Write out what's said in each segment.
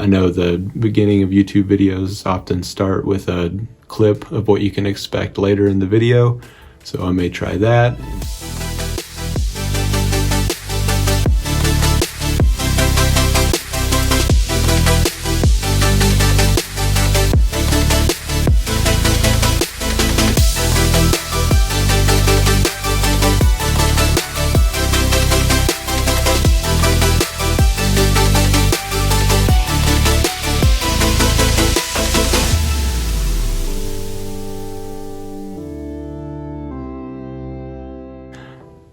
I know the beginning of YouTube videos often start with a clip of what you can expect later in the video, so I may try that.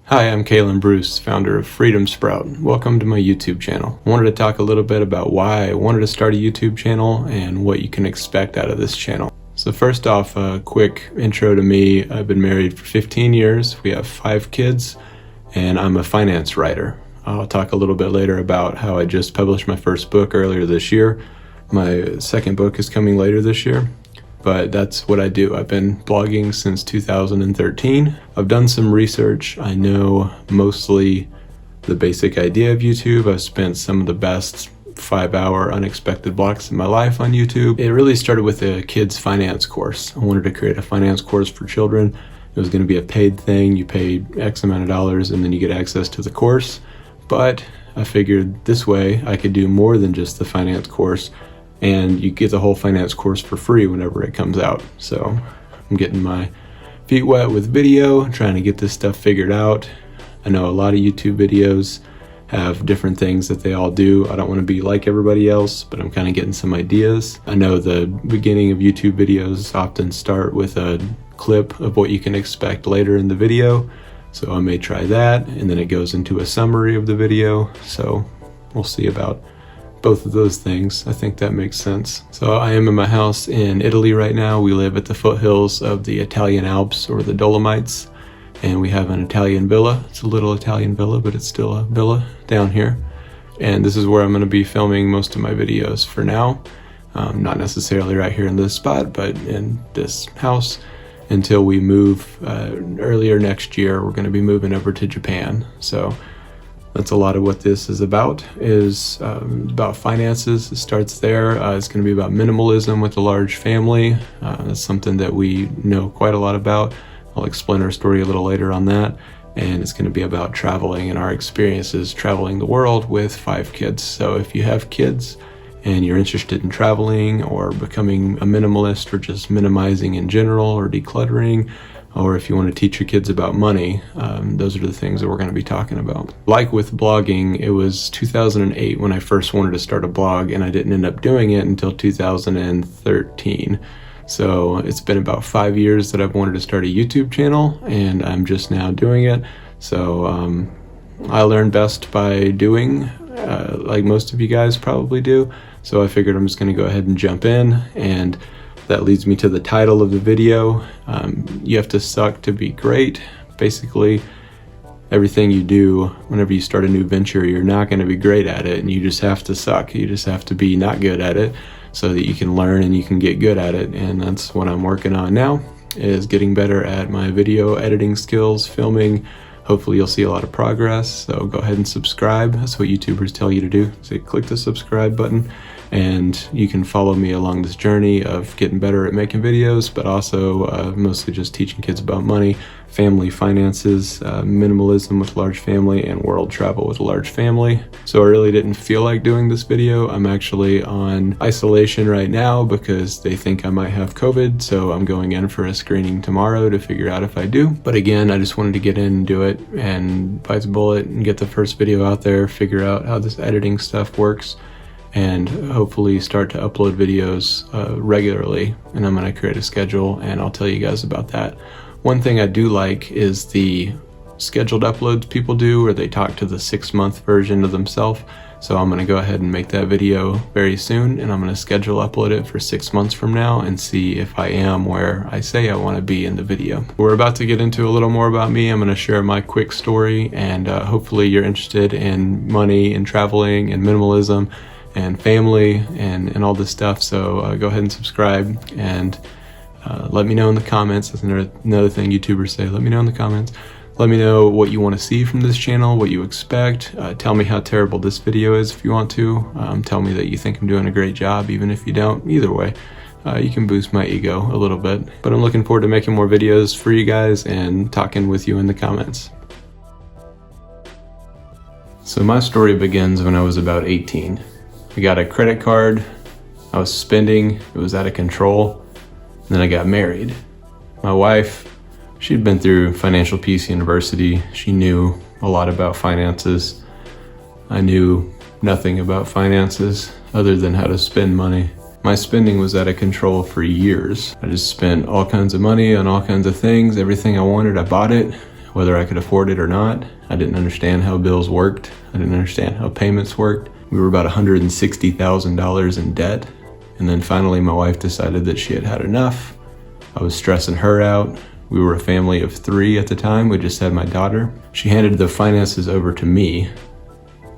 Hi, I'm Kalen Bruce, founder of Freedom Sprout. Welcome to my YouTube channel. I wanted to talk a little bit about why I wanted to start a YouTube channel and what you can expect out of this channel. So first off, a quick intro to me. I've been married for 15 years. We have 5 kids, and I'm a finance writer. I'll talk a little bit later about how I just published my first book earlier this year. My second book is coming later this year. But that's what I do. I've been blogging since 2013. I've done some research. I know mostly the basic idea of YouTube. I've spent some of the best 5-hour unexpected blocks in my life on YouTube. It really started with a kids finance course. I wanted to create a finance course for children. It was going to be a paid thing. You pay X amount of dollars and then you get access to the course. But I figured this way I could do more than just the finance course, and you get the whole finance course for free whenever it comes out. So I'm getting my feet wet with video, trying to get this stuff figured out. I know a lot of YouTube videos have different things that they all do. I don't want to be like everybody else, but I'm kind of getting some ideas. I know the beginning of YouTube videos often start with a clip of what you can expect later in the video. So I may try that, and then it goes into a summary of the video. So we'll see about both of those things. I think that makes sense. So I am in my house in Italy right now. We live at the foothills of the Italian Alps, or the Dolomites, and we have an Italian villa. It's a little Italian villa, but it's still a villa down here. And this is where I'm going to be filming most of my videos for now. Not necessarily right here in this spot, but in this house until we move earlier next year. We're going to be moving over to Japan. So that's a lot of what this is about about finances. It starts there. It's going to be about minimalism with a large family. That's something that we know quite a lot about. I'll explain our story a little later on that. And it's going to be about traveling and our experiences traveling the world with 5 kids. So if you have kids and you're interested in traveling or becoming a minimalist or just minimizing in general or decluttering, or if you want to teach your kids about money, those are the things that we're going to be talking about. Like with blogging, it was 2008 when I first wanted to start a blog, and I didn't end up doing it until 2013. So it's been about 5 years that I've wanted to start a YouTube channel, and I'm just now doing it. So I learn best by doing, like most of you guys probably do. So I figured I'm just going to go ahead and jump in, and that leads me to the title of the video. You have to suck to be great. Basically, everything you do whenever you start a new venture, you're not going to be great at it, and you just have to suck. You just have to be not good at it so that you can learn and you can get good at it. And that's what I'm working on now, is getting better at my video editing skills, filming. Hopefully you'll see a lot of progress. So go ahead and subscribe. That's what YouTubers tell you to do. So click the subscribe button, and you can follow me along this journey of getting better at making videos, but also mostly just teaching kids about money, family finances, minimalism with a large family, and world travel with a large family. So I really didn't feel like doing this video. I'm actually on isolation right now because they think I might have COVID, so I'm going in for a screening tomorrow to figure out if I do. But again, I just wanted to get in and do it and bite the bullet and get the first video out there, figure out how this editing stuff works, and hopefully start to upload videos regularly. And I'm going to create a schedule, and I'll tell you guys about that. One thing I do like is the scheduled uploads people do, where they talk to the 6-month version of themselves. So I'm going to go ahead and make that video very soon, and I'm going to schedule upload it for 6 months from now and see if I am where I say I want to be in the video. We're about to get into a little more about me. I'm going to share my quick story, and hopefully you're interested in money and traveling and minimalism and family and all this stuff. So go ahead and subscribe, and let me know in the comments. That's another thing YouTubers say, let me know in the comments. Let me know what you want to see from this channel, what you expect. Tell me how terrible this video is if you want to. Tell me that you think I'm doing a great job, even if you don't. Either way, you can boost my ego a little bit. But I'm looking forward to making more videos for you guys and talking with you in the comments. So my story begins when I was about 18. I got a credit card, I was spending, it was out of control, and then I got married. My wife, she'd been through Financial Peace University. She knew a lot about finances. I knew nothing about finances other than how to spend money. My spending was out of control for years. I just spent all kinds of money on all kinds of things. Everything I wanted, I bought it, whether I could afford it or not. I didn't understand how bills worked. I didn't understand how payments worked. We were about $160,000 in debt. And then finally my wife decided that she had had enough. I was stressing her out. We were a family of 3 at the time. We just had my daughter. She handed the finances over to me,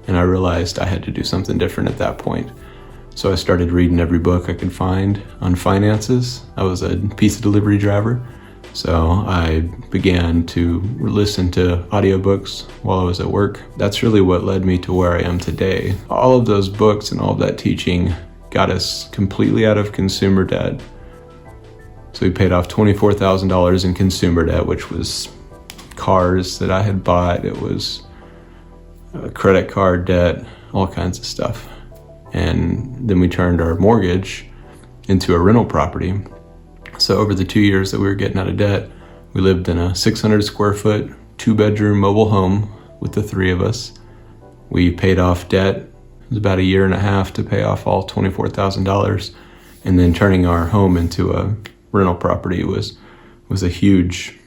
and I realized I had to do something different at that point. So I started reading every book I could find on finances. I was a pizza delivery driver, so I began to listen to audiobooks while I was at work. That's really what led me to where I am today. All of those books and all of that teaching got us completely out of consumer debt. So we paid off $24,000 in consumer debt, which was cars that I had bought. It was credit card debt, all kinds of stuff. And then we turned our mortgage into a rental property. So over the 2 years that we were getting out of debt, we lived in a 600 square foot, 2-bedroom mobile home with the 3 of us. We paid off debt. It was about 1.5 years to pay off all $24,000. And then turning our home into a rental property was a huge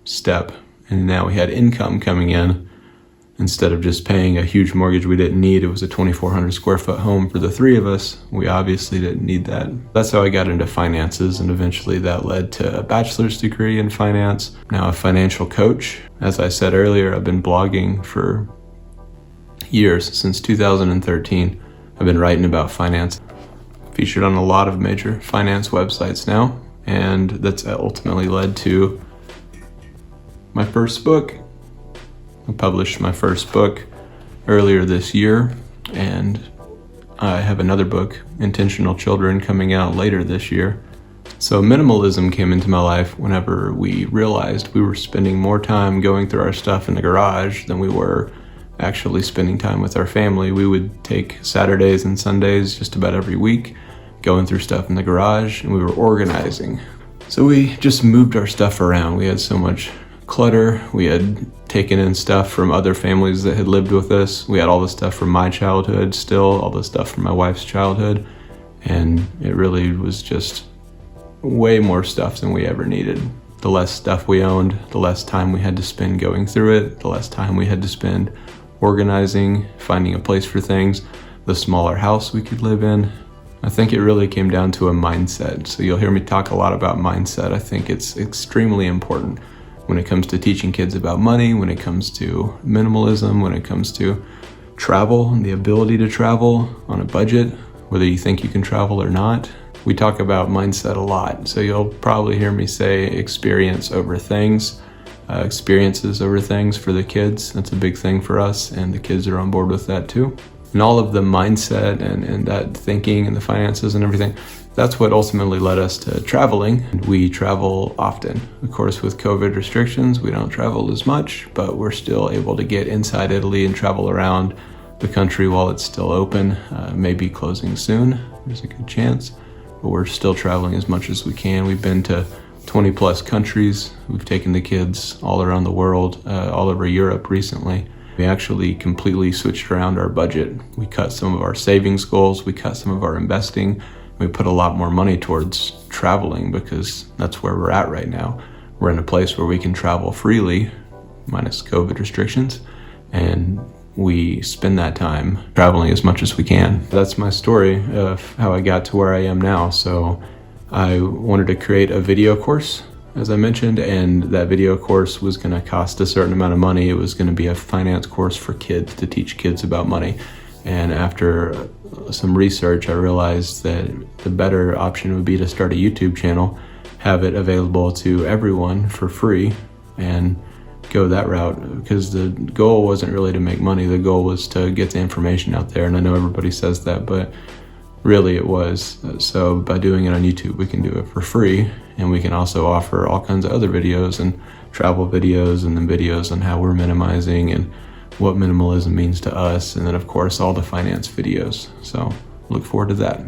step. And now we had income coming in. Instead of just paying a huge mortgage we didn't need, it was a 2,400 square foot home for the 3 of us. We obviously didn't need that. That's how I got into finances, and eventually that led to a bachelor's degree in finance. Now a financial coach. As I said earlier, I've been blogging for years, since 2013. I've been writing about finance. Featured on a lot of major finance websites now, and that's ultimately led to my first book. I published my first book earlier this year, and I have another book, Intentional Children, coming out later this year. So minimalism came into my life whenever we realized we were spending more time going through our stuff in the garage than we were actually spending time with our family. We would take Saturdays and Sundays just about every week, going through stuff in the garage, and we were organizing. So we just moved our stuff around. We had so much clutter. We had taken in stuff from other families that had lived with us. We had all the stuff from my childhood still, all the stuff from my wife's childhood, and it really was just way more stuff than we ever needed. The less stuff we owned, the less time we had to spend going through it, the less time we had to spend organizing, finding a place for things, the smaller house we could live in. I think it really came down to a mindset. So you'll hear me talk a lot about mindset. I think it's extremely important when it comes to teaching kids about money, when it comes to minimalism, when it comes to travel and the ability to travel on a budget, whether you think you can travel or not. We talk about mindset a lot. So you'll probably hear me say experience over things, experiences over things for the kids. That's a big thing for us, and the kids are on board with that too. And all of the mindset and that thinking and the finances and everything, that's what ultimately led us to traveling. We travel often. Of course, with COVID restrictions, we don't travel as much, but we're still able to get inside Italy and travel around the country while it's still open. Maybe closing soon, there's a good chance, but we're still traveling as much as we can. We've been to 20 plus countries. We've taken the kids all around the world, all over Europe recently. We actually completely switched around our budget. We cut some of our savings goals, we cut some of our investing. We put a lot more money towards traveling because that's where we're at right now. We're in a place where we can travel freely, minus COVID restrictions, and we spend that time traveling as much as we can. That's my story of how I got to where I am now. So I wanted to create a video course, as I mentioned, and that video course was going to cost a certain amount of money. It was going to be a finance course for kids to teach kids about money. And after some research, I realized that the better option would be to start a YouTube channel, have it available to everyone for free, and go that route, because the goal wasn't really to make money. The goal was to get the information out there, and I know everybody says that, but really it was. So by doing it on YouTube, we can do it for free, and we can also offer all kinds of other videos and travel videos, and then videos on how we're minimizing and what minimalism means to us, and then of course all the finance videos. So look forward to that.